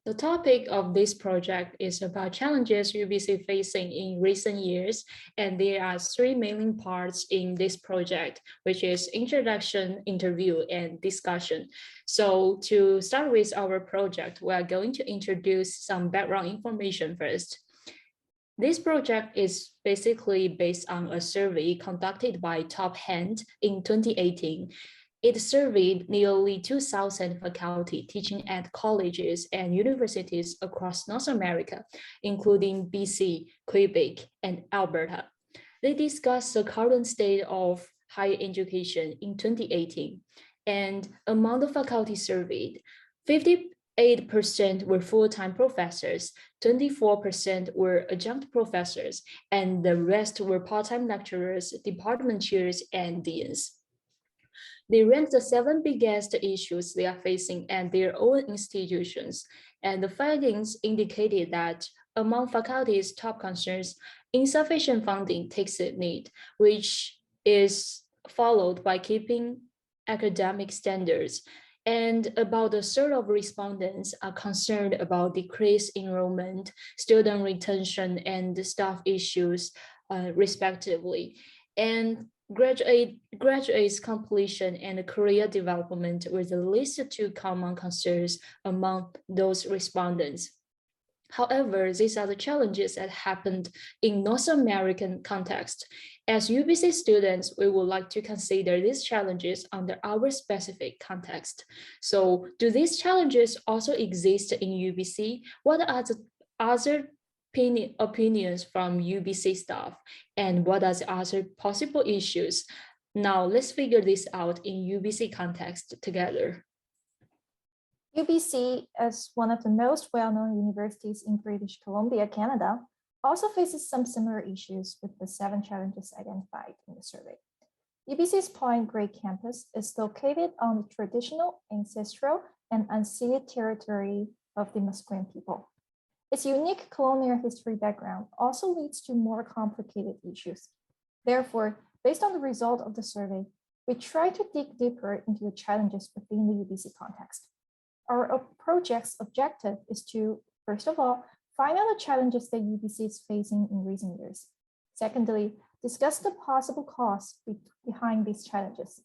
The topic of this project is about challenges UBC facing in recent years, and there are three main parts in this project, which is introduction, interview, and discussion. So to start with our project, we are going to introduce some background information first. This project is basically based on a survey conducted by Top Hand in 2018. It surveyed nearly 2,000 faculty teaching at colleges and universities across North America, including BC, Quebec, and Alberta. They discussed the current state of higher education in 2018, and among the faculty surveyed, 58% were full-time professors, 24% were adjunct professors, and the rest were part-time lecturers, department chairs, and deans. They ranked the 7 biggest issues they are facing at their own institutions, and the findings indicated that among faculty's top concerns, insufficient funding takes the lead, which is followed by keeping academic standards. And about a third of respondents are concerned about decreased enrollment, student retention, and staff issues, respectively. And graduates completion and career development were the least two common concerns among those respondents. However, these are the challenges that happened in North American context. As UBC students, we would like to consider these challenges under our specific context. So, do these challenges also exist in UBC? What are the other opinions from UBC staff, and what are the other possible issues? Now let's figure this out in UBC context together. UBC, as one of the most well-known universities in British Columbia, Canada, also faces some similar issues with the 7 challenges identified in the survey. UBC's Point Grey campus is located on the traditional, ancestral, and unceded territory of the Musqueam people. Its unique colonial history background also leads to more complicated issues. Therefore, based on the result of the survey, we try to dig deeper into the challenges within the UBC context. Our project's objective is to, first of all, find out the challenges that UBC is facing in recent years. Secondly, discuss the possible cause behind these challenges.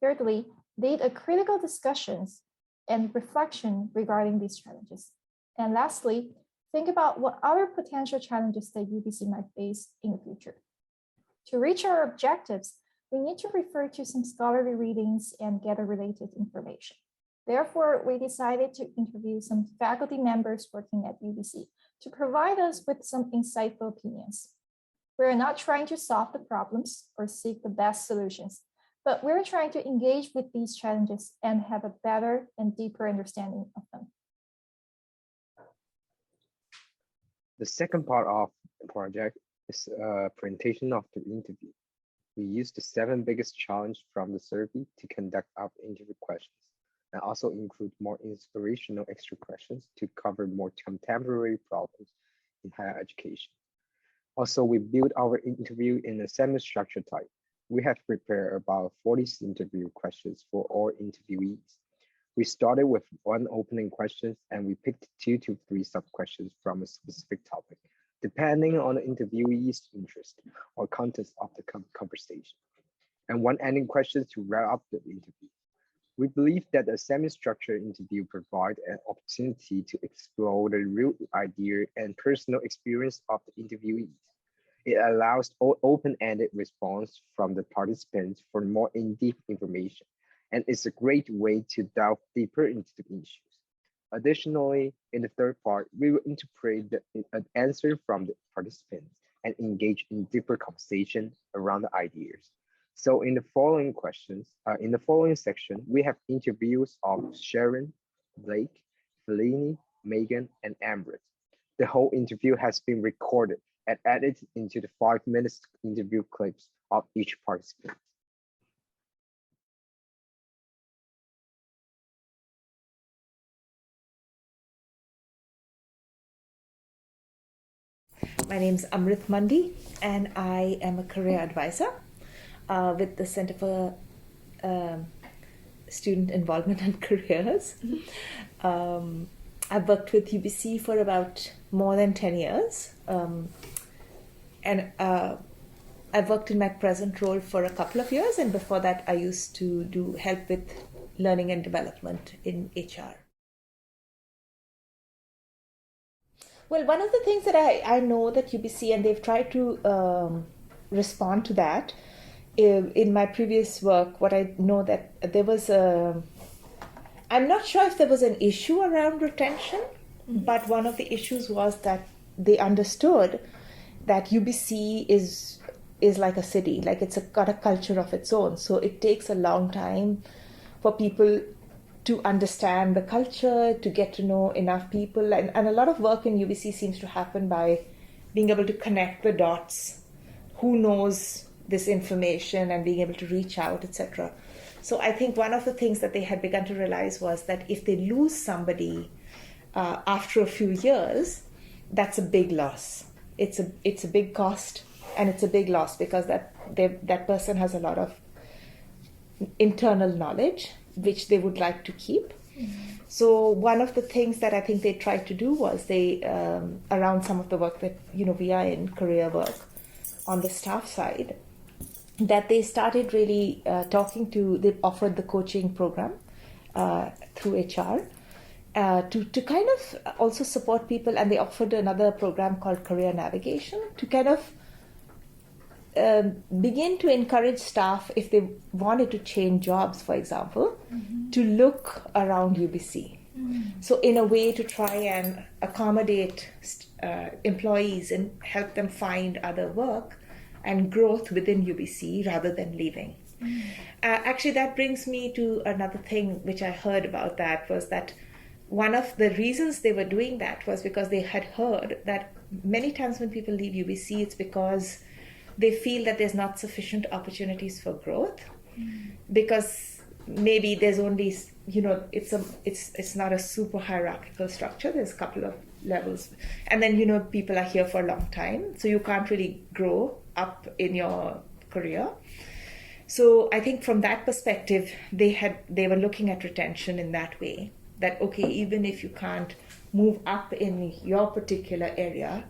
Thirdly, lead a critical discussions and reflection regarding these challenges. And lastly, think about what other potential challenges that UBC might face in the future. To reach our objectives, we need to refer to some scholarly readings and gather related information. Therefore, we decided to interview some faculty members working at UBC to provide us with some insightful opinions. We're not trying to solve the problems or seek the best solutions, but we're trying to engage with these challenges and have a better and deeper understanding of them. The second part of the project is a presentation of the interview. We used the 7 biggest challenges from the survey to conduct our interview questions, and also include more inspirational extra questions to cover more contemporary problems in higher education. Also, we built our interview in a semi-structured type. We have prepared about 40 interview questions for all interviewees. We started with 1 opening question, and we picked 2 to 3 sub-questions from a specific topic, depending on the interviewee's interest or context of the conversation, and 1 ending question to wrap up the interview. We believe that a semi-structured interview provides an opportunity to explore the real idea and personal experience of the interviewees. It allows open-ended response from the participants for more in-depth information, and it's a great way to delve deeper into the issues. Additionally, in the third part, we will interpret an answer from the participants and engage in deeper conversation around the ideas. So in the following section, we have interviews of Sharon, Blake, Feline, Megan, and Amber. The whole interview has been recorded and edited into the 5-minute interview clips of each participant. My name is Amrit Mandi, and I am a career advisor with the Center for Student Involvement and Careers. I've worked with UBC for about more than 10 years. And I've worked in my present role for a couple of years. And before that, I used to do help with learning and development in HR. Well, one of the things that I know that UBC, and they've tried to respond to that, in my previous work, what I know that there was I'm not sure if there was an issue around retention, but one of the issues was that they understood that UBC is like a city, like it's got a culture of its own. So it takes a long time for people to understand the culture, to get to know enough people. And a lot of work in UBC seems to happen by being able to connect the dots, who knows this information, and being able to reach out, etc. So I think one of the things that they had begun to realize was that if they lose somebody after a few years, that's a big loss. It's a big cost, and it's a big loss because that person has a lot of internal knowledge which they would like to keep. So one of the things that I think they tried to do was they around some of the work that we are in, career work on the staff side, that they started really they offered the coaching program through HR to kind of also support people, and they offered another program called Career Navigation to kind of begin to encourage staff, if they wanted to change jobs, for example, to look around UBC. So in a way to try and accommodate employees and help them find other work and growth within UBC rather than leaving. Actually, that brings me to another thing which I heard about that, was that one of the reasons they were doing that was because they had heard that many times when people leave UBC, it's because they feel that there's not sufficient opportunities for growth, because maybe there's only, it's not a super hierarchical structure. There's a couple of levels, and then people are here for a long time, so you can't really grow up in your career. So I think from that perspective, they were looking at retention in that way, that okay, even if you can't move up in your particular area,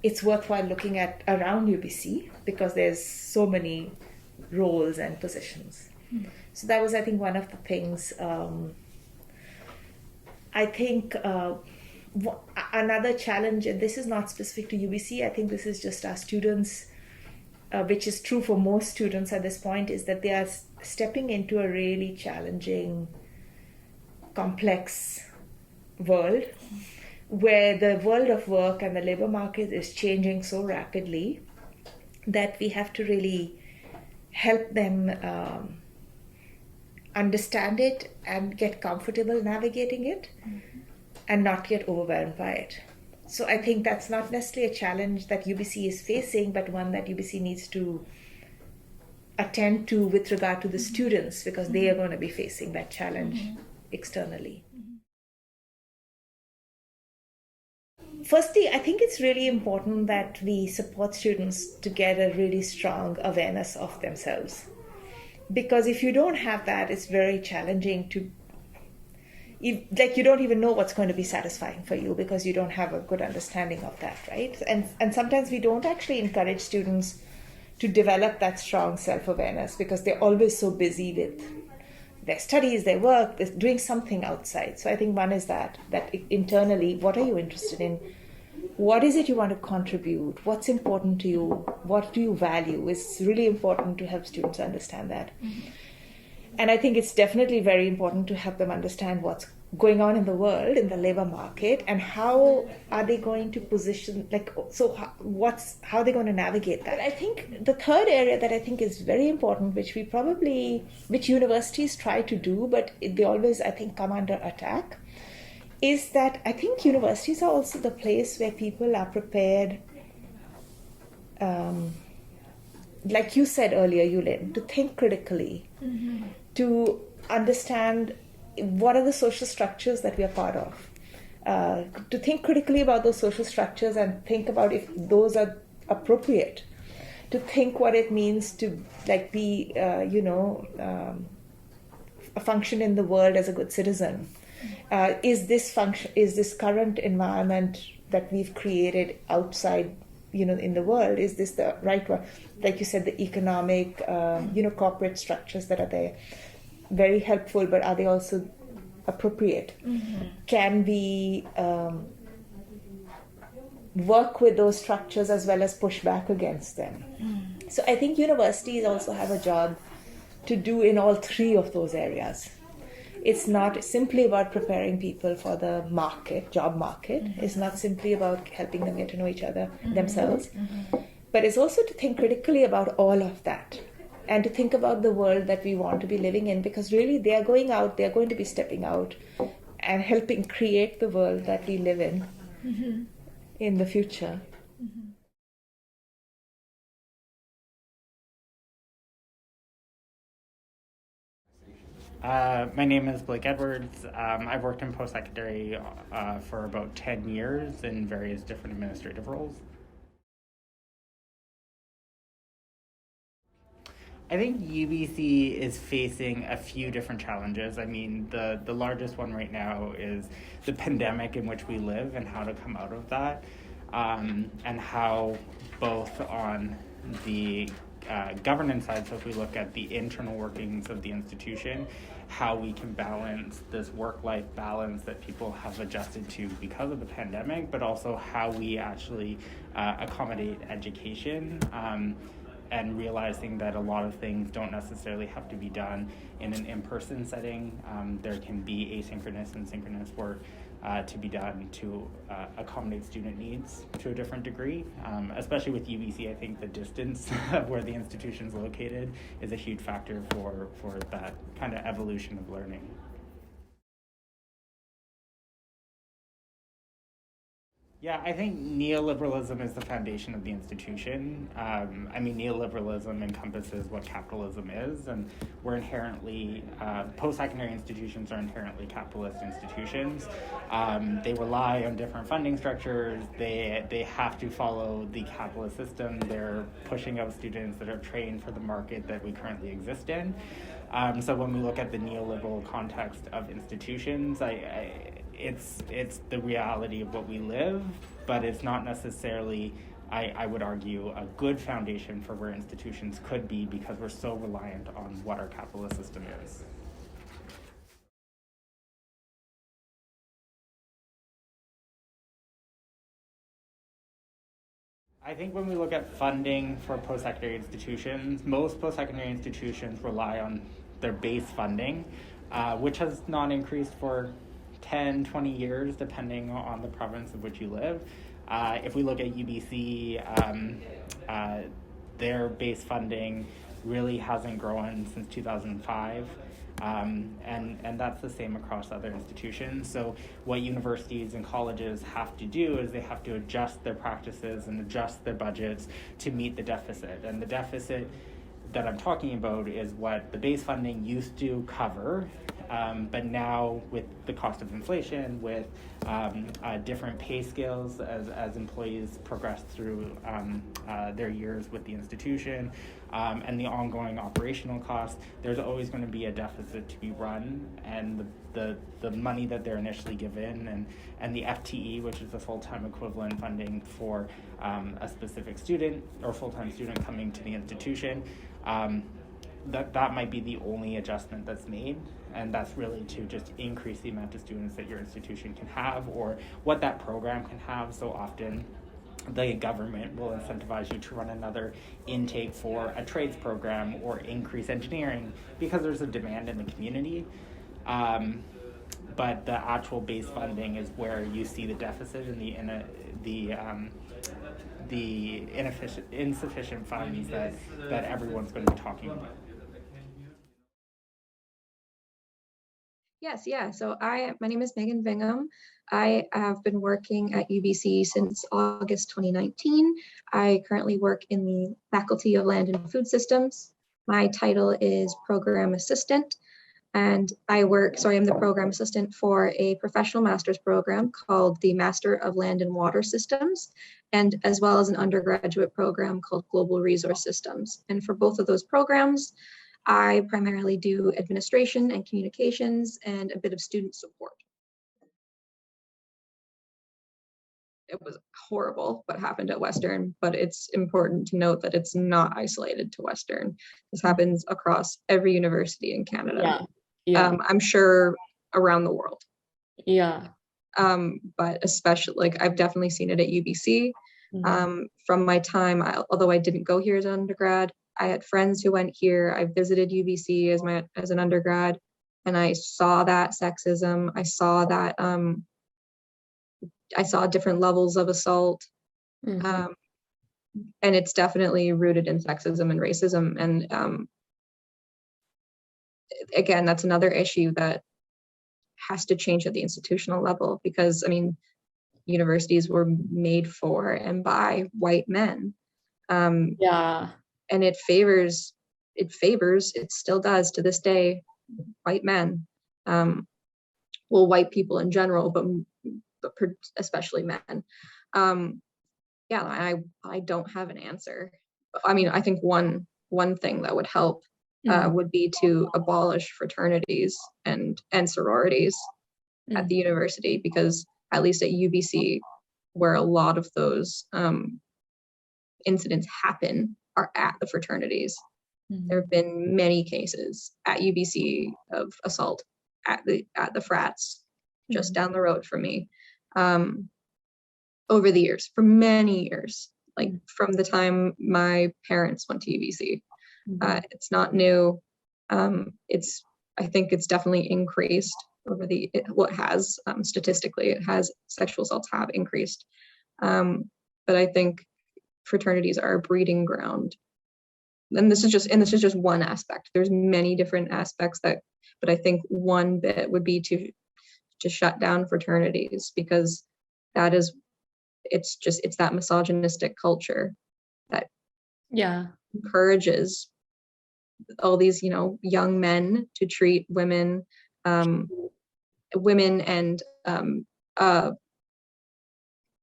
it's worthwhile looking at around UBC because there's so many roles and positions. So that was, I think, one of the things. I think another challenge, and this is not specific to UBC, I think this is just our students, which is true for most students at this point, is that they are stepping into a really challenging, complex world, where the world of work and the labor market is changing so rapidly that we have to really help them understand it and get comfortable navigating it and not get overwhelmed by it. So I think that's not necessarily a challenge that UBC is facing, but one that UBC needs to attend to with regard to the students, because they are going to be facing that challenge externally. Firstly, I think it's really important that we support students to get a really strong awareness of themselves. Because if you don't have that, it's very challenging to, you don't even know what's going to be satisfying for you because you don't have a good understanding of that, right? And sometimes we don't actually encourage students to develop that strong self-awareness because they're always so busy with their studies, their work, they're doing something outside. So I think one is that internally, what are you interested in? What is it you want to contribute? What's important to you? What do you value? It's really important to help students understand that. And I think it's definitely very important to help them understand what's going on in the world, in the labor market, and how are they going to position, how are they going to navigate that? I think the third area that I think is very important, which universities try to do, but they always, I think, come under attack, is that I think universities are also the place where people are prepared, like you said earlier, Yulin, to think critically, to understand what are the social structures that we are part of, to think critically about those social structures and think about if those are appropriate, to think what it means to be, function in the world as a good citizen. Is this current environment that we've created outside, in the world, is this the right one? Like you said, the economic, corporate structures that are there, very helpful, but are they also appropriate? Can we work with those structures as well as push back against them? So I think universities also have a job to do in all three of those areas. It's not simply about preparing people for the job market. It's not simply about helping them get to know each other themselves, but it's also to think critically about all of that and to think about the world that we want to be living in, because really they are going out, they're going to be stepping out and helping create the world that we live in the future. My name is Blake Edwards. I've worked in post-secondary for about 10 years in various different administrative roles. I think UBC is facing a few different challenges. I mean, the largest one right now is the pandemic in which we live and how to come out of that, and how both on the governance side, so if we look at the internal workings of the institution, how we can balance this work-life balance that people have adjusted to because of the pandemic, but also how we actually accommodate education, and realizing that a lot of things don't necessarily have to be done in an in-person setting. There can be asynchronous and synchronous work to be done to accommodate student needs to a different degree. Especially with UBC, I think the distance of where the institution is located is a huge factor for that kind of evolution of learning. Yeah, I think neoliberalism is the foundation of the institution. I mean, neoliberalism encompasses what capitalism is, and we're inherently, post-secondary institutions are inherently capitalist institutions. They rely on different funding structures. They have to follow the capitalist system. They're pushing out students that are trained for the market that we currently exist in. So when we look at the neoliberal context of institutions, it's the reality of what we live, but it's not necessarily, I would argue, a good foundation for where institutions could be, because we're so reliant on what our capitalist system is. I think when we look at funding for post-secondary institutions, most post-secondary institutions rely on their base funding, which has not increased for 10, 20 years, depending on the province of which you live. If we look at UBC, their base funding really hasn't grown since 2005. And that's the same across other institutions. So what universities and colleges have to do is they have to adjust their practices and adjust their budgets to meet the deficit. And the deficit that I'm talking about is what the base funding used to cover, but now with the cost of inflation, with different pay scales as employees progress through their years with the institution, and the ongoing operational costs, there's always going to be a deficit to be run, and the money that they're initially given and the FTE, which is the full-time equivalent funding for a specific student or full-time student coming to the institution, that might be the only adjustment that's made, and that's really to just increase the amount of students that your institution can have or what that program can have. So often the government will incentivize you to run another intake for a trades program or increase engineering because there's a demand in the community. But the actual base funding is where you see the deficit and the insufficient funds that everyone's going to be talking about. Yes, yeah. So my name is Megan Bingham. I have been working at UBC since August 2019. I currently work in the Faculty of Land and Food Systems. My title is Program Assistant, and I'm the program assistant for a professional master's program called the Master of Land and Water Systems, and as well as an undergraduate program called Global Resource Systems. And for both of those programs, I primarily do administration and communications and a bit of student support. it was horrible what happened at Western, but it's important to note that it's not isolated to Western. This happens across every university in Canada. I'm sure around the world. But especially, like, I've definitely seen it at UBC. From my time, although I didn't go here as an undergrad, I had friends who went here. I visited UBC as an undergrad, and I saw that sexism. I saw that I saw different levels of assault, and it's definitely rooted in sexism and racism. And again, that's another issue that has to change at the institutional level, because I mean, universities were made for and by white men. And it still does to this day, white men. Well, white people in general, but especially men. I don't have an answer. I mean, I think one thing that would help would be to abolish fraternities and sororities at the university, because at least at UBC, where a lot of those incidents happen, are at the fraternities. There have been many cases at UBC of assault at the frats just down the road from me, over the years, for many years, like from the time my parents went to UBC. It's not new. I think it's definitely increased over statistically, sexual assaults have increased. But I think fraternities are a breeding ground. And this is just one aspect. There's many different aspects but I think one bit would be to shut down fraternities, because it's that misogynistic culture that encourages all these, young men to treat women and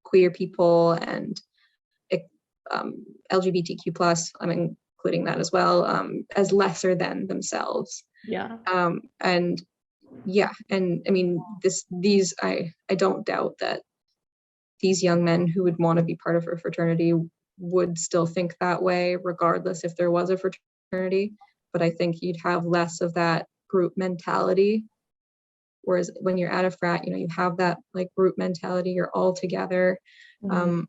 queer people and LGBTQ plus, I'm including that as well, as lesser than themselves. And I mean, I don't doubt that these young men who would want to be part of a fraternity would still think that way, regardless if there was a fraternity. But I think you'd have less of that group mentality. Whereas when you're at a frat, you have that like group mentality, you're all together. And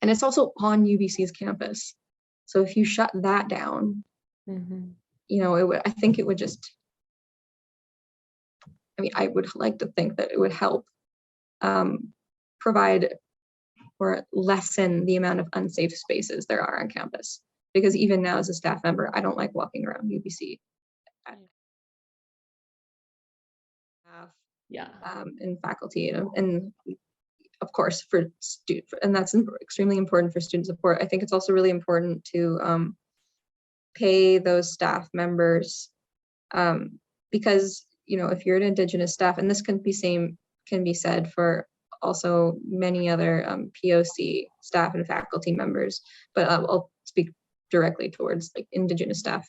it's also on UBC's campus. So if you shut that down, I think it would just, I would like to think that it would help provide or lessen the amount of unsafe spaces there are on campus. Because even now as a staff member, I don't like walking around UBC. And faculty, and of course and that's extremely important for student support. I think it's also really important to pay those staff members, because if you're an Indigenous staff, and this can be said for also many other POC staff and faculty members, but I'll speak directly towards like Indigenous staff.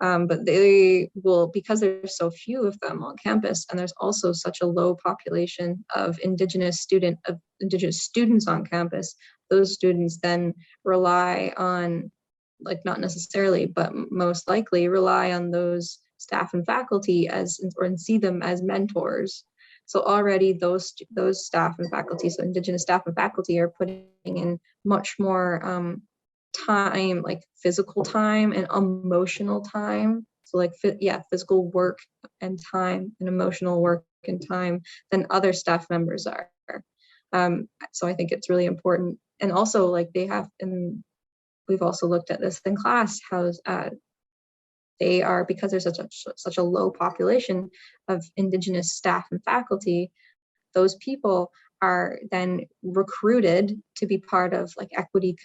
But they will, because there's so few of them on campus, and there's also such a low population of Indigenous students on campus, those students then rely on, like not necessarily, but most likely rely on those staff and faculty and see them as mentors. So already those staff and faculty, so Indigenous staff and faculty, are putting in much more time, like physical time and emotional time. So like physical work and time and emotional work and time than other staff members are. So I think it's really important. And also like we've also looked at this in class, how they are, because there's such a low population of Indigenous staff and faculty, those people are then recruited to be part of like equity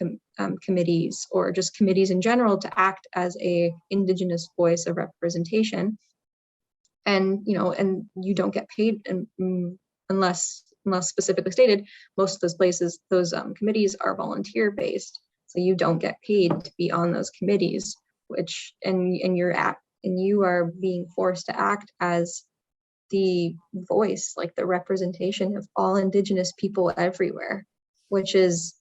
committees, or just committees in general, to act as a Indigenous voice of representation. And you don't get paid unless specifically stated. Most of those places, those committees are volunteer based, so you don't get paid to be on those committees, and you are being forced to act as the voice, like the representation of all Indigenous people everywhere, which is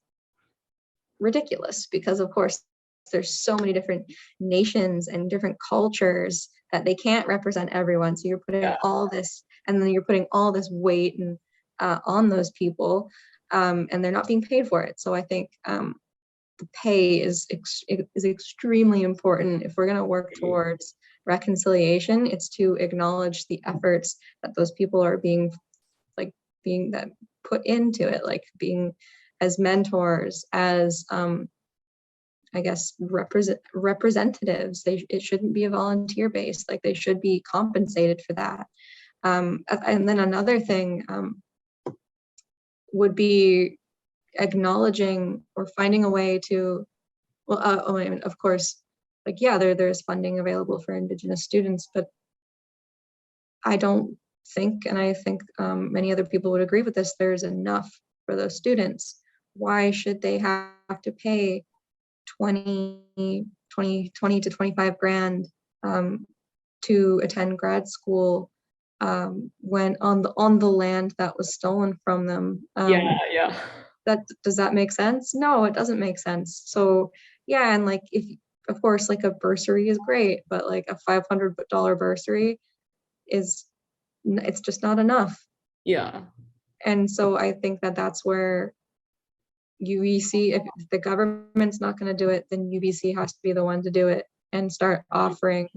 ridiculous because of course there's so many different nations and different cultures that they can't represent everyone. So you're putting all this, and then you're putting all this weight and on those people, and they're not being paid for it. So I think the pay is extremely important if we're going to work towards reconciliation. It's to acknowledge the efforts that those people are being that put into it, like being as mentors, as I guess representatives. It shouldn't be a volunteer base, like they should be compensated for that. And then another thing would be acknowledging or finding a way to, well, of course, like, yeah, there's funding available for Indigenous students, but I don't think, and I think many other people would agree with this, there's enough for those students. Why should they have to pay 20 to 25 grand to attend grad school when on the land that was stolen from them? Does that make sense? No, it doesn't make sense. So yeah, and like, if of course, like a bursary is great, but like a $500 bursary it's just not enough. Yeah. And so I think that's where UBC, if the government's not going to do it, then UBC has to be the one to do it and start offering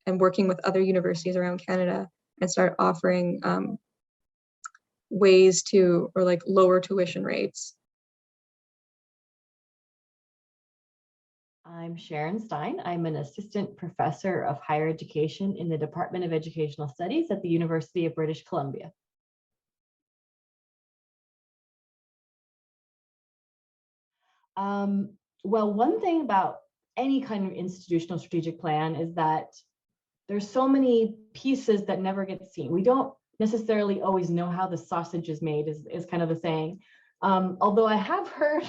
and working with other universities around Canada and start offering ways to, or like lower tuition rates. I'm Sharon Stein. I'm an assistant professor of higher education in the Department of Educational Studies at the University of British Columbia. Well, one thing about any kind of institutional strategic plan is that there's so many pieces that never get seen. We don't necessarily always know how the sausage is made, is kind of the saying. Although I have heard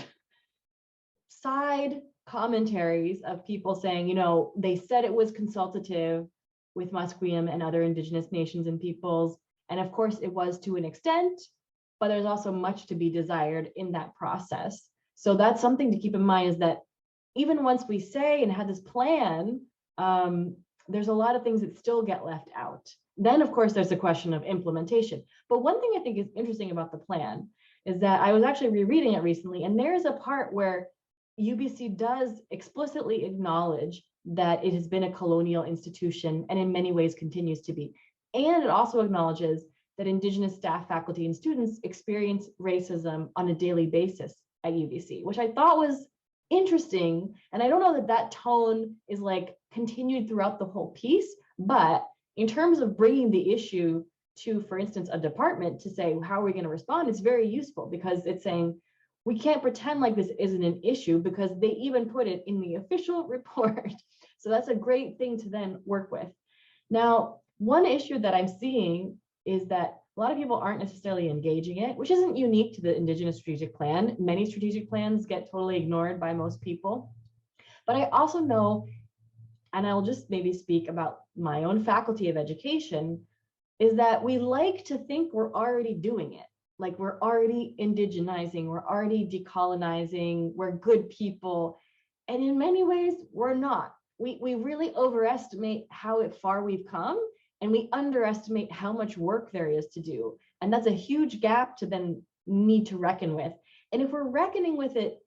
side commentaries of people saying, you know, they said it was consultative with Musqueam and other Indigenous nations and peoples. And of course it was to an extent, but there's also much to be desired in that process. So that's something to keep in mind, is that even once we say and have this plan, there's a lot of things that still get left out. Then of course there's a question of implementation. But one thing I think is interesting about the plan is that I was actually rereading it recently, and there's a part where UBC does explicitly acknowledge that it has been a colonial institution and in many ways continues to be. And it also acknowledges that Indigenous staff, faculty, and students experience racism on a daily basis at UBC, which I thought was interesting. And I don't know that that tone is like continued throughout the whole piece, but in terms of bringing the issue to, for instance, a department to say, how are we going to respond? It's very useful, because it's saying, we can't pretend like this isn't an issue, because they even put it in the official report. So that's a great thing to then work with. Now, one issue that I'm seeing is that a lot of people aren't necessarily engaging it, which isn't unique to the Indigenous strategic plan. Many strategic plans get totally ignored by most people. But I also know, and I'll just maybe speak about my own faculty of education, is that we like to think we're already doing it. Like we're already indigenizing, we're already decolonizing, we're good people. And in many ways, we're not. We really overestimate how far we've come, and we underestimate how much work there is to do. And that's a huge gap to then need to reckon with. And if we're reckoning with it,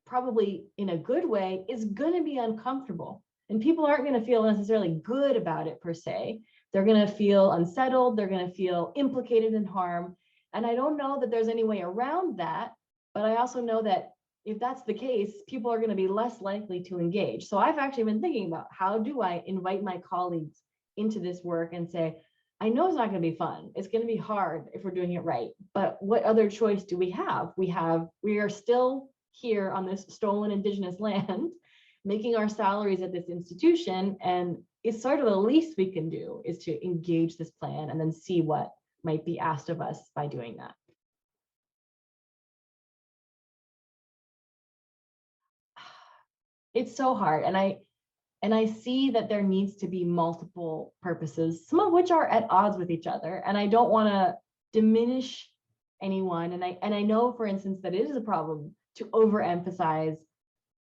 probably in a good way, it's going to be uncomfortable. And people aren't going to feel necessarily good about it per se. They're going to feel unsettled, they're going to feel implicated in harm. And I don't know that there's any way around that, but I also know that if that's the case, people are going to be less likely to engage. So I've actually been thinking about, how do I invite my colleagues into this work and say, I know it's not going to be fun. It's going to be hard if we're doing it right. But what other choice do we have? We are still here on this stolen Indigenous land, making our salaries at this institution. And it's sort of the least we can do is to engage this plan and then see what might be asked of us by doing that. It's so hard. And And I see that there needs to be multiple purposes, some of which are at odds with each other. And I don't want to diminish anyone. And I know, for instance, that it is a problem to overemphasize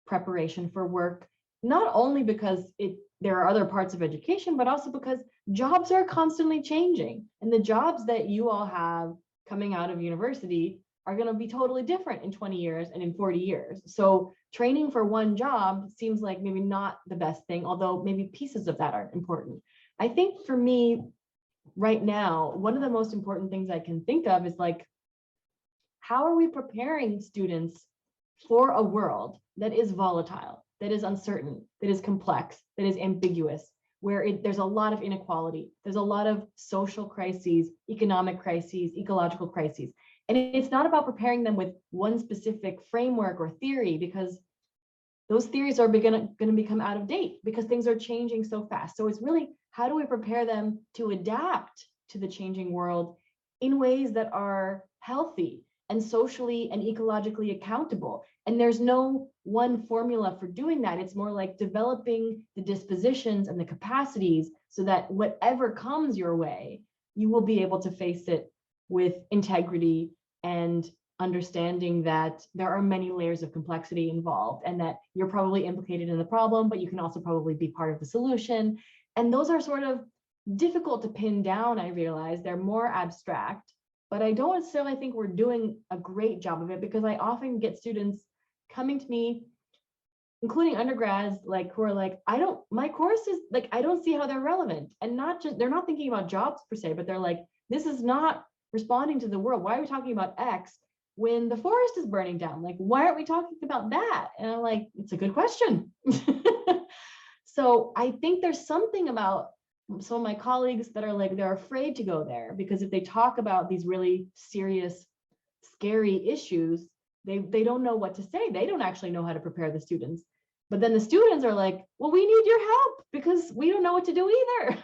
preparation for work, not only because there are other parts of education, but also because jobs are constantly changing. And the jobs that you all have coming out of university are going to be totally different in 20 years and in 40 years. So training for one job seems like maybe not the best thing, although maybe pieces of that are important. I think for me right now, one of the most important things I can think of is like, how are we preparing students for a world that is volatile, that is uncertain, that is complex, that is ambiguous, where there's a lot of inequality, there's a lot of social crises, economic crises, ecological crises. And it's not about preparing them with one specific framework or theory, because those theories are going to become out of date because things are changing so fast. So it's really, how do we prepare them to adapt to the changing world in ways that are healthy and socially and ecologically accountable? And there's no one formula for doing that. It's more like developing the dispositions and the capacities so that whatever comes your way, you will be able to face it with integrity and understanding that there are many layers of complexity involved, and that you're probably implicated in the problem, but you can also probably be part of the solution. And those are sort of difficult to pin down, I realize. They're more abstract, but I don't necessarily think we're doing a great job of it, because I often get students coming to me, including undergrads, like who are like, my courses, like, I don't see how they're relevant. And not just, they're not thinking about jobs per se, but they're like, this is not responding to the world. Why are we talking about X when the forest is burning down? Like, why aren't we talking about that? And I'm like, it's a good question. So I think there's something about some of my colleagues that are like, they're afraid to go there, because if they talk about these really serious, scary issues, they don't know what to say. They don't actually know how to prepare the students. But then the students are like, well, we need your help because we don't know what to do either.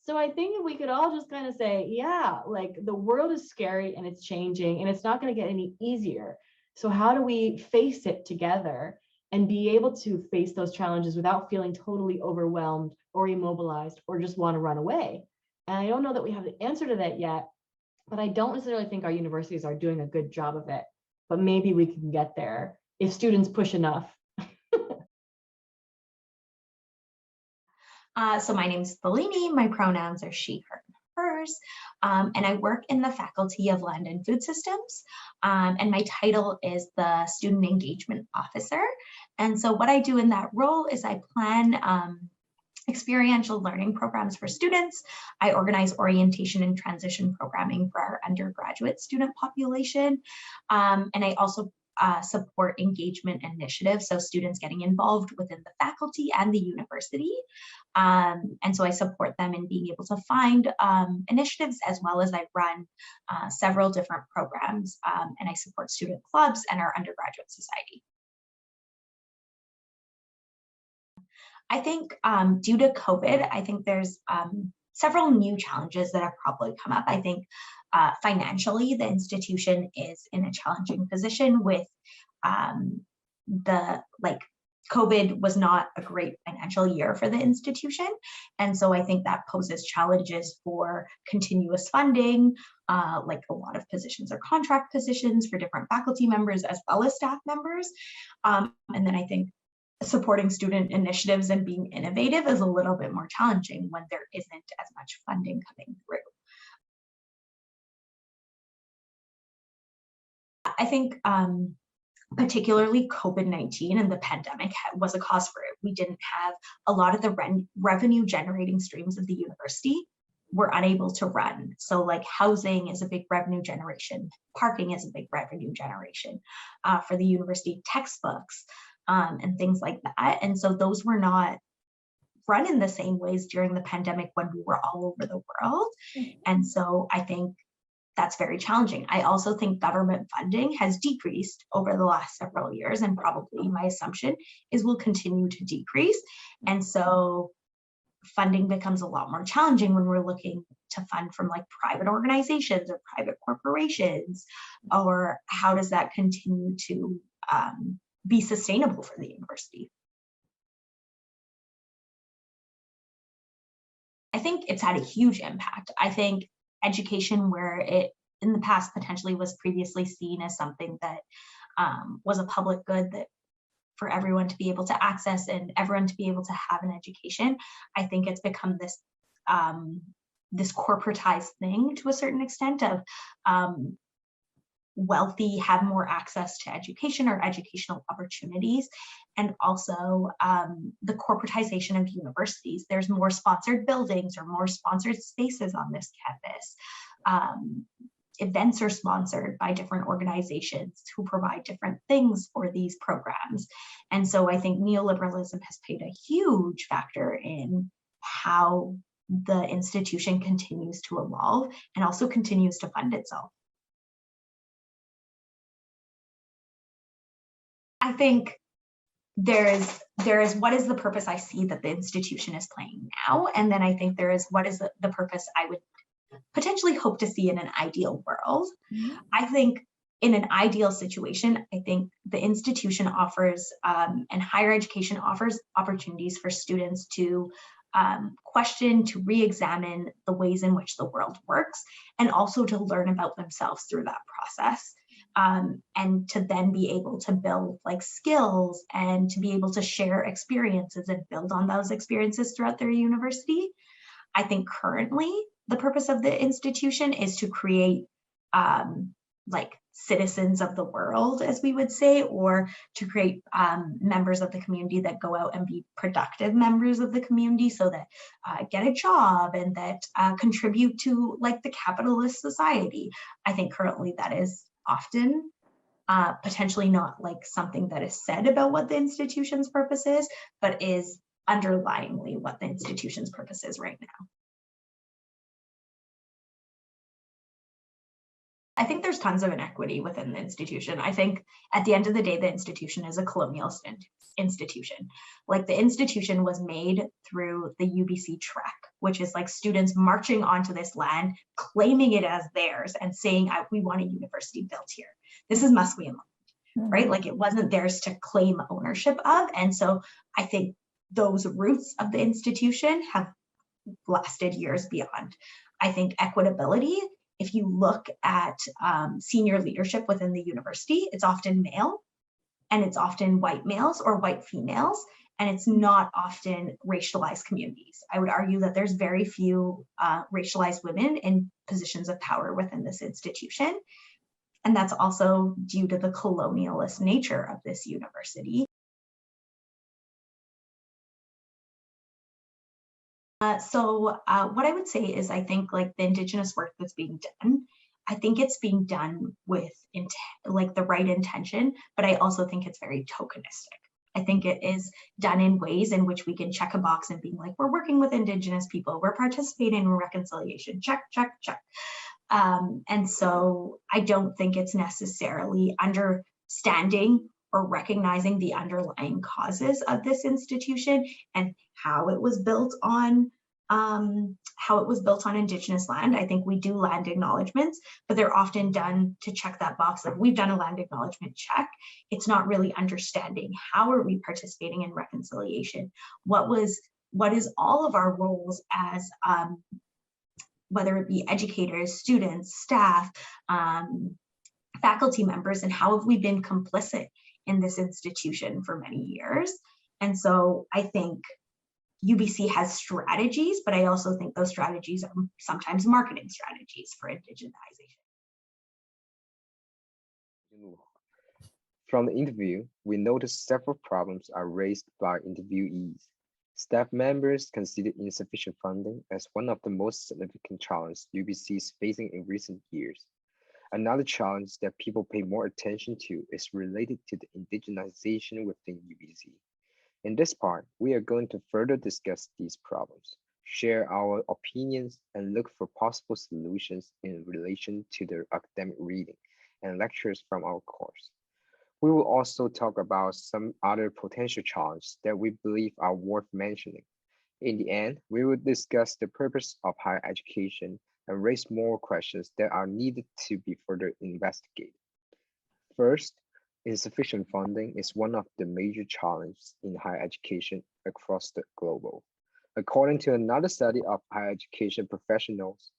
So I think if we could all just kind of say, yeah, like the world is scary and it's changing and it's not going to get any easier. So how do we face it together and be able to face those challenges without feeling totally overwhelmed or immobilized or just want to run away? And I don't know that we have the answer to that yet, but I don't necessarily think our universities are doing a good job of it. But maybe we can get there if students push enough. So my name is Thalini. My pronouns are she, her, and hers. And I work in the Faculty of Land and Food Systems. And my title is the Student Engagement Officer. And so what I do in that role is I plan experiential learning programs for students. I organize orientation and transition programming for our undergraduate student population. And I also support engagement initiatives, so students getting involved within the faculty and the university. And so I support them in being able to find initiatives, as well as I run several different programs, and I support student clubs and our undergraduate society. I think due to COVID, I think there's several new challenges that have probably come up. I think financially, the institution is in a challenging position with COVID was not a great financial year for the institution. And so I think that poses challenges for continuous funding, like a lot of positions are contract positions for different faculty members as well as staff members. And then I think supporting student initiatives and being innovative is a little bit more challenging when there isn't as much funding coming through. I think particularly COVID-19 and the pandemic was a cause for it. We didn't have a lot of the revenue generating streams of the university were unable to run. So like housing is a big revenue generation, parking is a big revenue generation for the university, textbooks and things like that. And so those were not run in the same ways during the pandemic when we were all over the world. And so I think that's very challenging. I also think government funding has decreased over the last several years, and probably my assumption is will continue to decrease. And so funding becomes a lot more challenging when we're looking to fund from like private organizations or private corporations, or how does that continue to be sustainable for the university? I think it's had a huge impact. I think education, where it in the past potentially was previously seen as something that was a public good, that for everyone to be able to access and everyone to be able to have an education, I think it's become this this corporatized thing to a certain extent of wealthy have more access to education or educational opportunities, and also the corporatization of universities. There's more sponsored buildings or more sponsored spaces on this campus. Events are sponsored by different organizations who provide different things for these programs. And so I think neoliberalism has played a huge factor in how the institution continues to evolve and also continues to fund itself. I think there is what is the purpose I see that the institution is playing now, and then I think there is what is the purpose I would potentially hope to see in an ideal world. I think in an ideal situation, I think the institution offers and higher education offers opportunities for students to question, to re-examine the ways in which the world works, and also to learn about themselves through that process. And to then be able to build like skills and to be able to share experiences and build on those experiences throughout their university. I think currently the purpose of the institution is to create like citizens of the world, as we would say, or to create members of the community that go out and be productive members of the community, so that get a job and that contribute to like the capitalist society. I think currently that is often potentially not like something that is said about what the institution's purpose is, but is underlyingly what the institution's purpose is right now. I think there's tons of inequity within the institution. I think at the end of the day, the institution is a colonial institution. Like the institution was made through the UBC Trek, which is like students marching onto this land, claiming it as theirs and saying, we want a university built here. This is Musqueam, right? Like it wasn't theirs to claim ownership of. And so I think those roots of the institution have lasted years beyond. I think equitability, if you look at senior leadership within the university, it's often male, and it's often white males or white females, and it's not often racialized communities. I would argue that there's very few racialized women in positions of power within this institution. And that's also due to the colonialist nature of this university. So what I would say is I think like the Indigenous work that's being done, I think it's being done with like the right intention, but I also think it's very tokenistic. I think it is done in ways in which we can check a box and being like, we're working with Indigenous people, we're participating in reconciliation, check, check, check. And so I don't think it's necessarily understanding or recognizing the underlying causes of this institution and how it was built on Indigenous land. I think we do land acknowledgements, but they're often done to check that box of we've done a land acknowledgement check. It's not really understanding how are we participating in reconciliation? What is all of our roles as whether it be educators, students, staff, faculty members, and how have we been complicit in this institution for many years? And so I think UBC has strategies, but I also think those strategies are sometimes marketing strategies for indigenization. From the interview, we noticed several problems are raised by interviewees. Staff members consider insufficient funding as one of the most significant challenges UBC is facing in recent years. Another challenge that people pay more attention to is related to the indigenization within UBC. In this part, we are going to further discuss these problems, share our opinions, and look for possible solutions in relation to the academic reading and lectures from our course. We will also talk about some other potential challenges that we believe are worth mentioning. In the end, we will discuss the purpose of higher education and raise more questions that are needed to be further investigated. First, insufficient funding is one of the major challenges in higher education across the globe. According to another study of higher education professionals,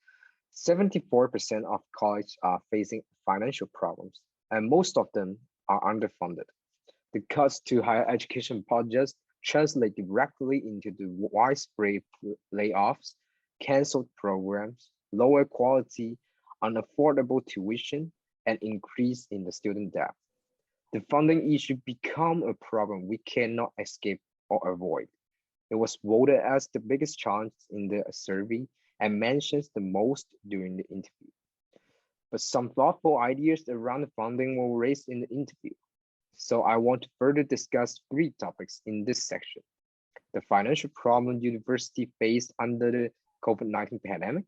74% of colleges are facing financial problems, and most of them are underfunded. The cuts to higher education projects translate directly into the widespread layoffs, canceled programs, lower quality, unaffordable tuition, and increase in the student debt. The funding issue become a problem we cannot escape or avoid. It was voted as the biggest challenge in the survey and mentions the most during the interview. But some thoughtful ideas around the funding were raised in the interview. So I want to further discuss 3 topics in this section: the financial problem university faced under the COVID-19 pandemic,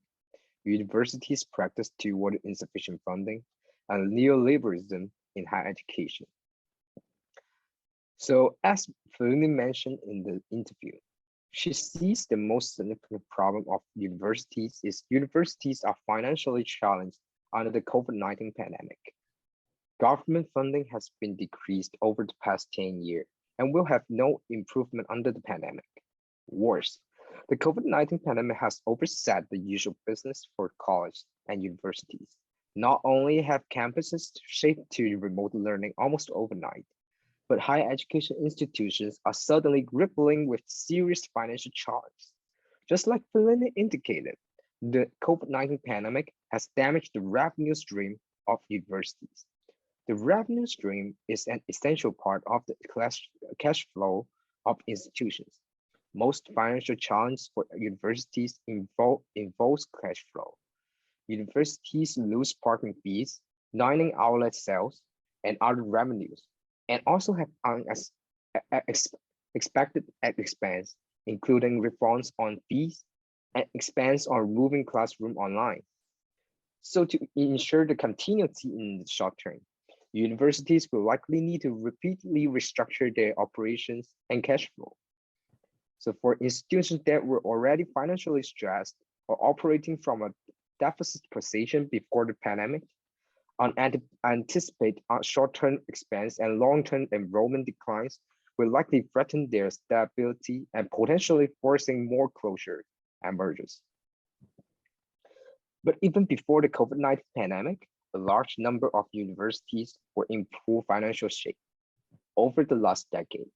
universities' practice toward insufficient funding, and neoliberalism in higher education. So as Feline mentioned in the interview, she sees the most significant problem of universities is universities are financially challenged under the COVID-19 pandemic. Government funding has been decreased over the past 10 years and will have no improvement under the pandemic. Worse, the COVID-19 pandemic has overset the usual business for colleges and universities. Not only have campuses shifted to remote learning almost overnight, but higher education institutions are suddenly grappling with serious financial challenges. Just like Feline indicated, the COVID-19 pandemic has damaged the revenue stream of universities. The revenue stream is an essential part of the cash flow of institutions. Most financial challenges for universities involves cash flow. Universities lose parking fees, dining outlet sales, and other revenues, and also have unexpected expense, including refunds on fees and expense on moving classroom online. So to ensure the continuity in the short term, universities will likely need to repeatedly restructure their operations and cash flow. So for institutions that were already financially stressed or operating from a deficit position before the pandemic, anticipate short-term expense and long-term enrollment declines will likely threaten their stability and potentially forcing more closure and mergers. But even before the COVID-19 pandemic, a large number of universities were in poor financial shape. Over the last decade,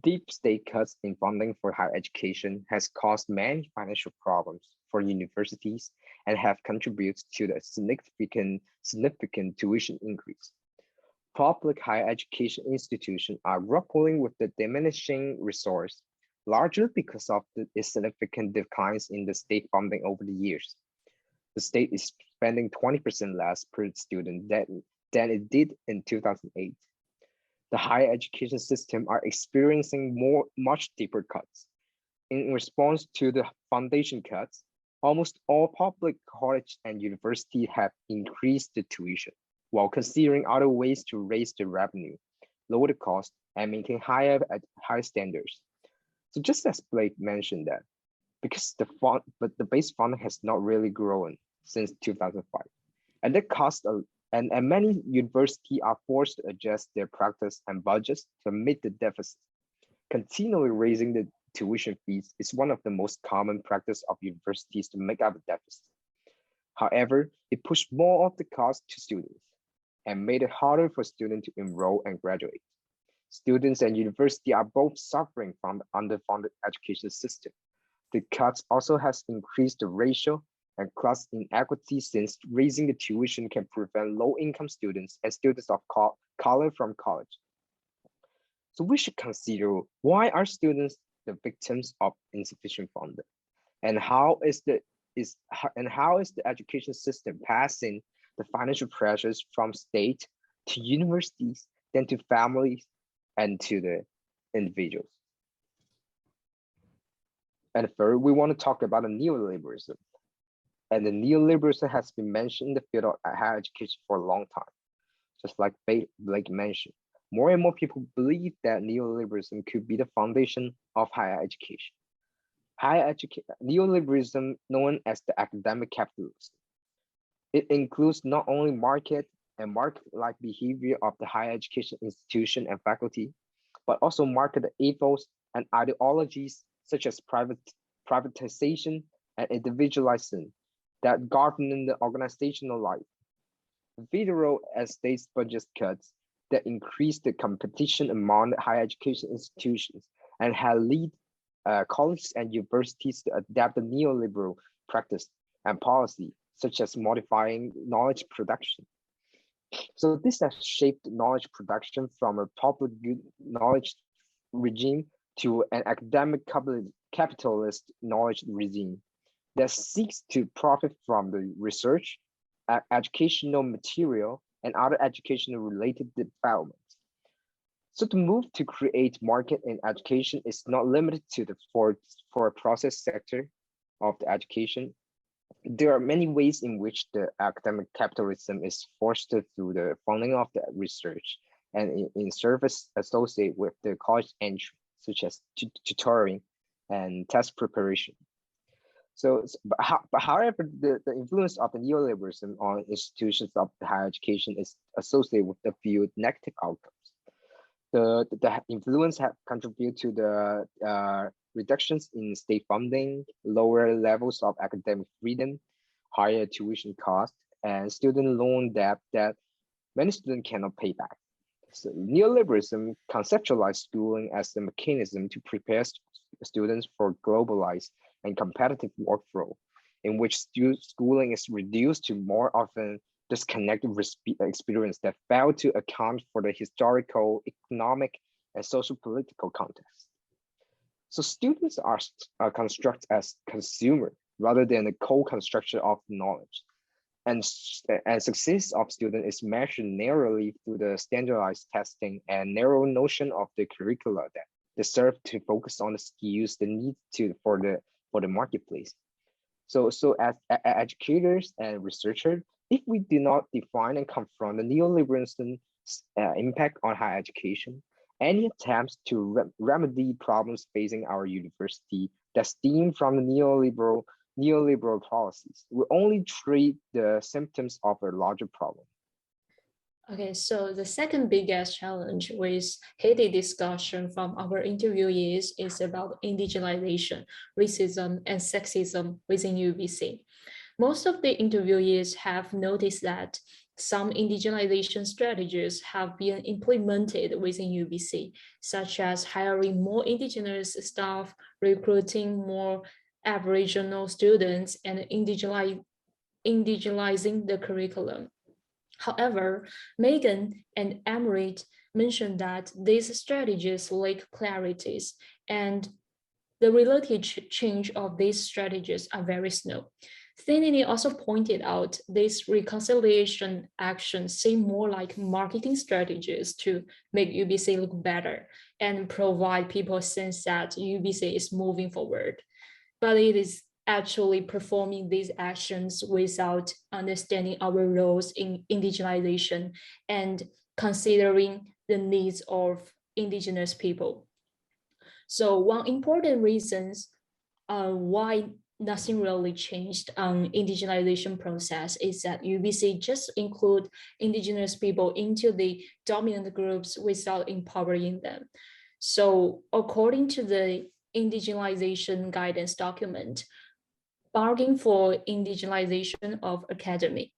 deep state cuts in funding for higher education has caused many financial problems for universities and have contributed to the significant tuition increase. Public higher education institutions are grappling with the diminishing resource, largely because of the significant declines in the state funding over the years. The state is spending 20% less per student than it did in 2008. The higher education system are experiencing much deeper cuts. In response to the foundation cuts, almost all public colleges and universities have increased the tuition while considering other ways to raise the revenue, lower the cost, and maintain higher standards. So just as Blake mentioned that, because the base funding has not really grown since 2005, and the cost of and many universities are forced to adjust their practice and budgets to meet the deficit. Continually raising the tuition fees is one of the most common practice of universities to make up a deficit. However, it pushed more of the cost to students and made it harder for students to enroll and graduate. Students and university are both suffering from the underfunded education system. The cuts also has increased the racial and class inequity since raising the tuition can prevent low-income students and students of color from college. So we should consider, why are students the victims of insufficient funding, and how is the education system passing the financial pressures from state to universities, then to families and to the individuals. And third, we want to talk about the neoliberalism. And the neoliberalism has been mentioned in the field of higher education for a long time. Just like Blake mentioned, more and more people believe that neoliberalism could be the foundation of higher education. Neoliberalism, known as the academic capitalism, it includes not only market and market-like behavior of the higher education institution and faculty, but also market ethos and ideologies such as privatization, and individualization that govern the organizational life. Federal and state budget cuts that increase the competition among the higher education institutions and have led colleges and universities to adapt the neoliberal practice and policy, such as modifying knowledge production. So this has shaped knowledge production from a public good knowledge regime to an academic capitalist knowledge regime that seeks to profit from the research, educational material, and other educational related developments. So the move to create market in education is not limited to the for process sector of the education. There are many ways in which the academic capitalism is fostered through the funding of the research and in service associated with the college entry, such as tutoring and test preparation. So, however, the influence of the neoliberalism on institutions of higher education is associated with a few negative outcomes. The influence have contributed to the reductions in state funding, lower levels of academic freedom, higher tuition costs, and student loan debt that many students cannot pay back. So neoliberalism conceptualized schooling as the mechanism to prepare students for globalized and competitive workflow, in which schooling is reduced to more often disconnected experience that fail to account for the historical, economic, and social political context. So students are constructed as consumer rather than a co-construction of knowledge. And success of students is measured narrowly through the standardized testing and narrow notion of the curricula that serve to focus on the skills the need for the marketplace. So as educators and researchers, if we do not define and confront the neoliberalism's impact on higher education, any attempts to remedy problems facing our university that stem from the neoliberal policies will only treat the symptoms of a larger problem. Okay, so the second biggest challenge with heated discussion from our interviewees is about indigenization, racism, and sexism within UBC. Most of the interviewees have noticed that some indigenization strategies have been implemented within UBC, such as hiring more indigenous staff, recruiting more Aboriginal students, and indigenizing the curriculum. However, Megan and Emery mentioned that these strategies lack clarities, and the relative change of these strategies are very slow. Thinini also pointed out these reconciliation actions seem more like marketing strategies to make UBC look better and provide people a sense that UBC is moving forward. But it is actually performing these actions without understanding our roles in indigenization and considering the needs of indigenous people. So one important reasons why nothing really changed on indigenization process is that UBC just include indigenous people into the dominant groups without empowering them. So according to the indigenization guidance document, bargaining for indigenization of academy,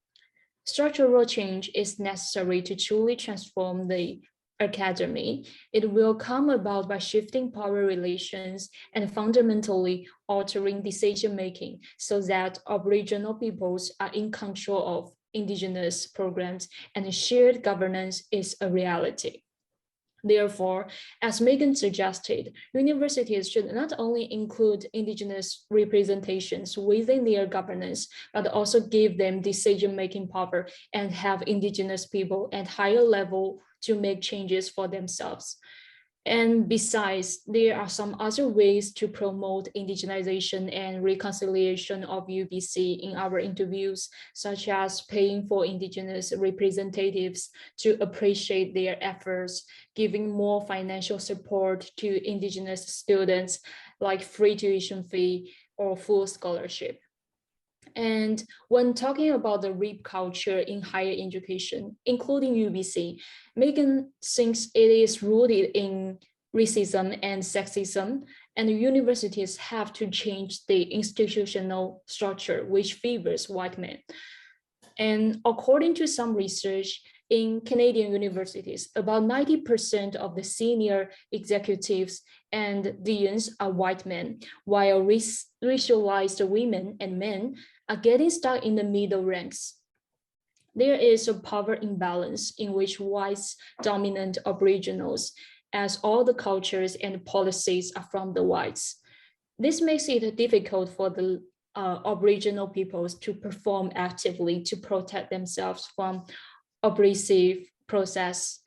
structural change is necessary to truly transform the academy. It will come about by shifting power relations and fundamentally altering decision-making so that Aboriginal peoples are in control of indigenous programs and shared governance is a reality. Therefore, as Megan suggested, universities should not only include indigenous representations within their governance, but also give them decision-making power and have indigenous people at higher level to make changes for themselves. And besides, there are some other ways to promote indigenization and reconciliation of UBC in our interviews, such as paying for indigenous representatives to appreciate their efforts, giving more financial support to indigenous students, like free tuition fee or full scholarship. And when talking about the rape culture in higher education, including UBC, Megan thinks it is rooted in racism and sexism, and the universities have to change the institutional structure which favors white men. And according to some research, in Canadian universities, about 90% of the senior executives and deans are white men, while racialized women and men are getting stuck in the middle ranks. There is a power imbalance in which whites dominate Aboriginals, as all the cultures and policies are from the whites. This makes it difficult for the Aboriginal peoples to perform actively to protect themselves from abrasive process.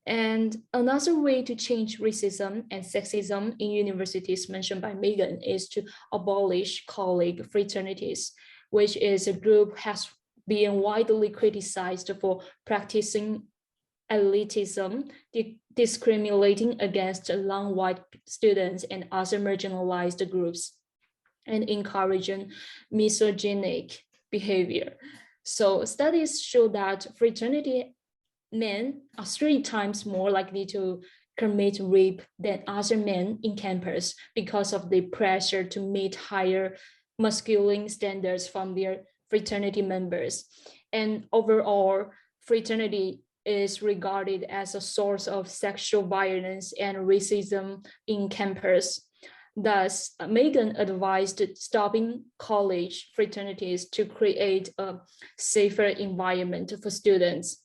And another way to change racism and sexism in universities mentioned by Megan is to abolish colleague fraternities, which is a group has been widely criticized for practicing elitism, discriminating against non-white students and other marginalized groups, and encouraging misogynic behavior. So studies show that fraternity men are 3 times more likely to commit rape than other men in campus because of the pressure to meet higher masculine standards from their fraternity members. And overall, fraternity is regarded as a source of sexual violence and racism in campus. Thus, Megan advised stopping college fraternities to create a safer environment for students.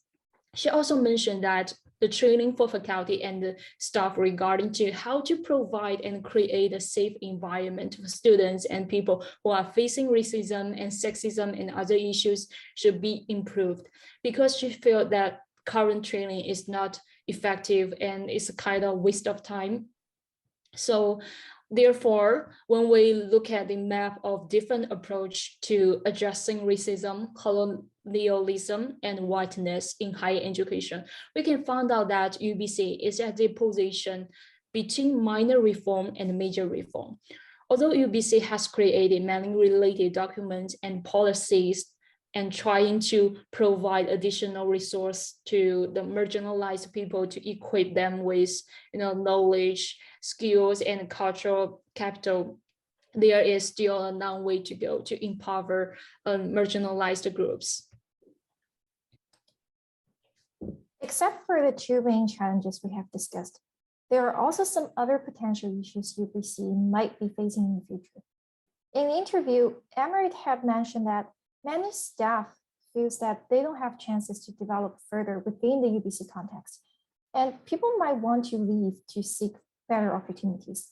She also mentioned that the training for faculty and the staff regarding to how to provide and create a safe environment for students and people who are facing racism and sexism and other issues should be improved, because she felt that current training is not effective and it's a kind of waste of time. So therefore, when we look at the map of different approach to addressing racism, colonialism, and whiteness in higher education, we can find out that UBC is at the position between minor reform and major reform. Although UBC has created many related documents and policies and trying to provide additional resource to the marginalized people to equip them with knowledge, skills, and cultural capital, there is still a long way to go to empower marginalized groups. Except for the 2 main challenges we have discussed, there are also some other potential issues UBC might be facing in the future. In the interview, Emerit had mentioned that many staff feels that they don't have chances to develop further within the UBC context, and people might want to leave to seek better opportunities.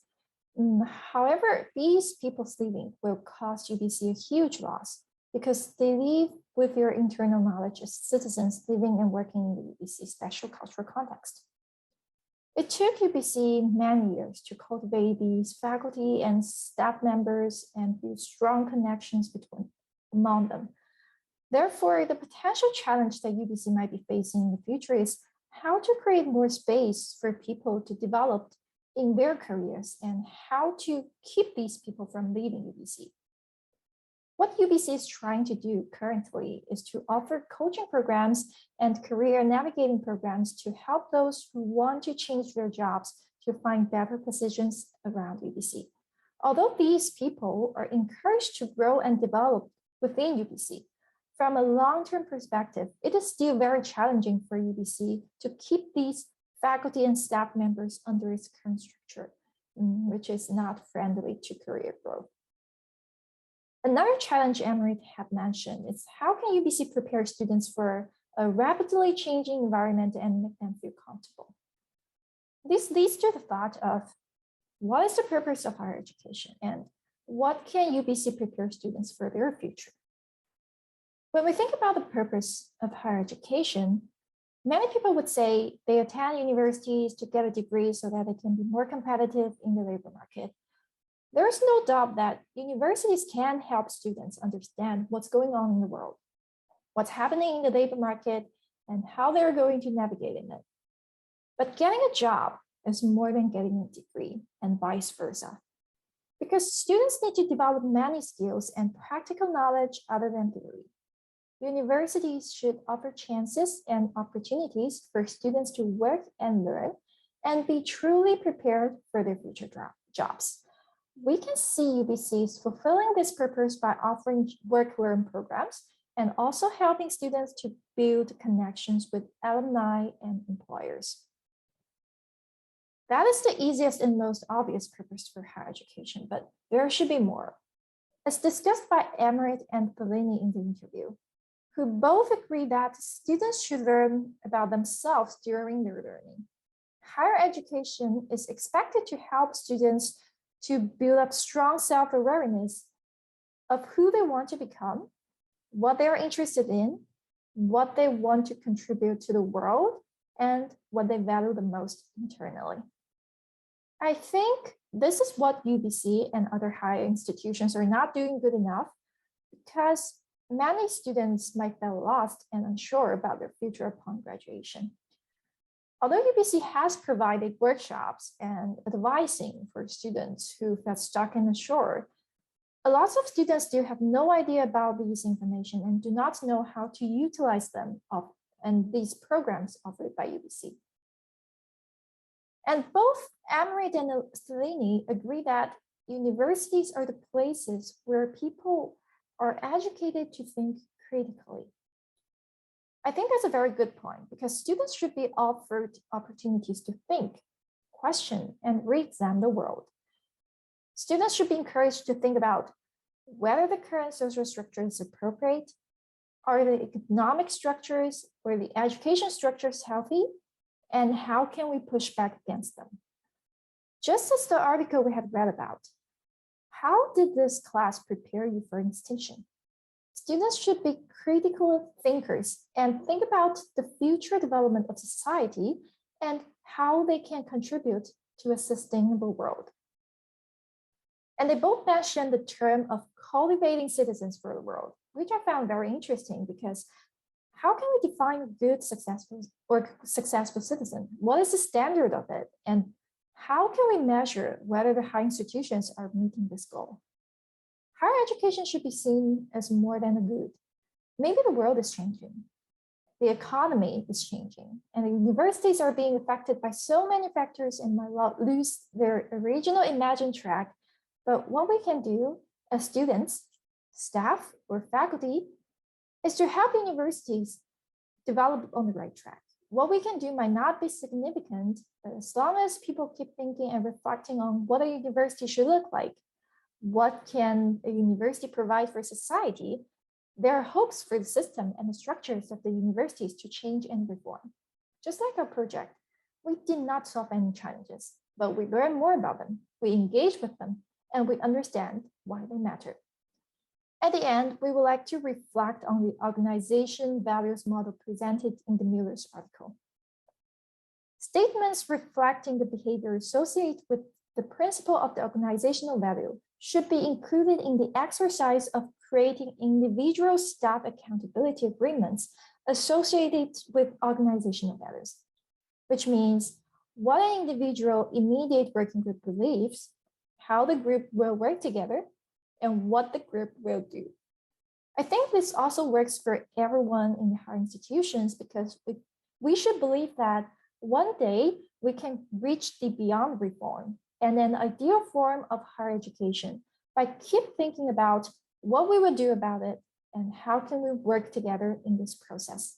However, these people's leaving will cost UBC a huge loss because they leave with their internal knowledge as citizens living and working in the UBC special cultural context. It took UBC many years to cultivate these faculty and staff members and build strong connections among them. Therefore, the potential challenge that UBC might be facing in the future is how to create more space for people to develop in their careers and how to keep these people from leaving UBC. What UBC is trying to do currently is to offer coaching programs and career navigating programs to help those who want to change their jobs to find better positions around UBC. Although these people are encouraged to grow and develop within UBC, from a long-term perspective, it is still very challenging for UBC to keep these faculty and staff members under its current structure, which is not friendly to career growth. Another challenge Emerit had mentioned is how can UBC prepare students for a rapidly changing environment and make them feel comfortable? This leads to the thought of what is the purpose of higher education and what can UBC prepare students for their future? When we think about the purpose of higher education, many people would say they attend universities to get a degree so that they can be more competitive in the labor market. There is no doubt that universities can help students understand what's going on in the world, what's happening in the labor market, and how they're going to navigate in it. But getting a job is more than getting a degree, and vice versa. Because students need to develop many skills and practical knowledge other than theory. Universities should offer chances and opportunities for students to work and learn and be truly prepared for their future jobs. We can see UBCs fulfilling this purpose by offering work-learn programs and also helping students to build connections with alumni and employers. That is the easiest and most obvious purpose for higher education, but there should be more. As discussed by Emmerich and Fellini in the interview, who both agree that students should learn about themselves during their learning. Higher education is expected to help students to build up strong self-awareness of who they want to become, what they're interested in, what they want to contribute to the world, and what they value the most internally. I think this is what UBC and other higher institutions are not doing good enough, because many students might feel lost and unsure about their future upon graduation. Although UBC has provided workshops and advising for students who felt stuck and unsure, a lot of students still have no idea about these information and do not know how to utilize them and these programs offered by UBC. And both Emmerich and Fellini agree that universities are the places where people are educated to think critically. I think that's a very good point, because students should be offered opportunities to think, question, and re-examine the world. Students should be encouraged to think about whether the current social structure is appropriate, are the economic structures or the education structures healthy, and how can we push back against them? Just as the article we had read about, how did this class prepare you for institution? Students should be critical thinkers and think about the future development of society and how they can contribute to a sustainable world. And they both mentioned the term of cultivating citizens for the world, which I found very interesting, because how can we define a good, successful citizen? What is the standard of it? And how can we measure whether the higher institutions are meeting this goal? Higher education should be seen as more than a good. Maybe the world is changing. The economy is changing, and the universities are being affected by so many factors and might lose their original imagined track. But what we can do as students, staff, or faculty is to help universities develop on the right track. What we can do might not be significant, but as long as people keep thinking and reflecting on what a university should look like, what can a university provide for society, there are hopes for the system and the structures of the universities to change and reform. Just like our project, we did not solve any challenges, but we learn more about them, we engage with them, and we understand why they matter. At the end, we would like to reflect on the organization values model presented in the Miller's article. Statements reflecting the behavior associated with the principle of the organizational value should be included in the exercise of creating individual staff accountability agreements associated with organizational values, which means what an individual immediate working group believes, how the group will work together, and what the group will do. I think this also works for everyone in the higher institutions, because we should believe that one day we can reach the beyond reform and an ideal form of higher education by keep thinking about what we would do about it and how can we work together in this process.